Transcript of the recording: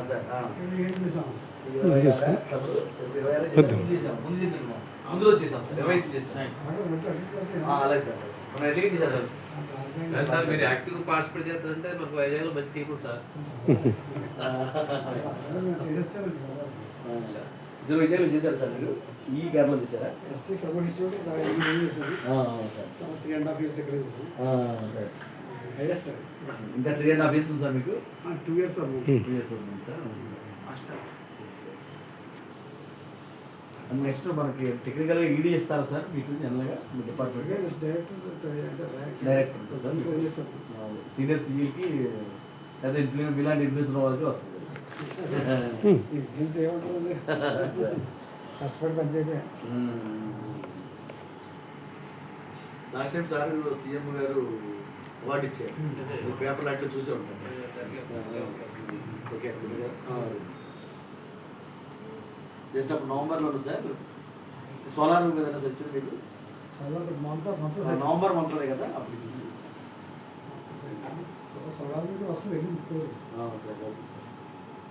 Sir ముందు వచ్చేసాం sir 25 చేసాం. అలాగే సార్ మనం ఎట్లా తీసారు సార్ మీరు యాక్టివ్ పార్టిసిపేట్ చేస్తారంటే మాకు వైజాగ్లో మంచి టీం సార్. ఇద్దరు విజయాలు చేశారు సార్ మీరు ఈ క్యాబ్లో చేశారా? ఎస్సీ ప్రమోషన్ చేశారు 3.5 years ఎక్కడ చేశాను హైయెస్ట్ ఇంకా 3.5 years ఉంది సార్ మీకు? 2 years 2 years ఉంది సార్. నెక్స్ట్ మనకి టెక్నికల్గా ఈడీ ఇస్తారా సార్ మీకు జనరల్గా మీ డిపార్ట్మెంట్? డైరెక్టర్ సార్ సీనియర్ సిఈకి అదే ఇలాంటి ఇన్ఫ్లుయెన్స్ వాళ్ళకి వస్తుంది. ఏముంటుంది కష్టపడి పనిచేయటమే. లాస్ట్ టైం సార్ సీఎం గారు అవార్డు ఇచ్చారు, పేపర్లు అట్లా చూసే ఉంటాను. ఓకే జస్ట్ అప్పుడు నవంబర్లో ఉంది సార్. సోలార్ మీద వచ్చింది మీకు నవంబర్ మంత్లే కదా అప్పుడు ఇచ్చింది సోలార్ మీద వస్తుంది సార్.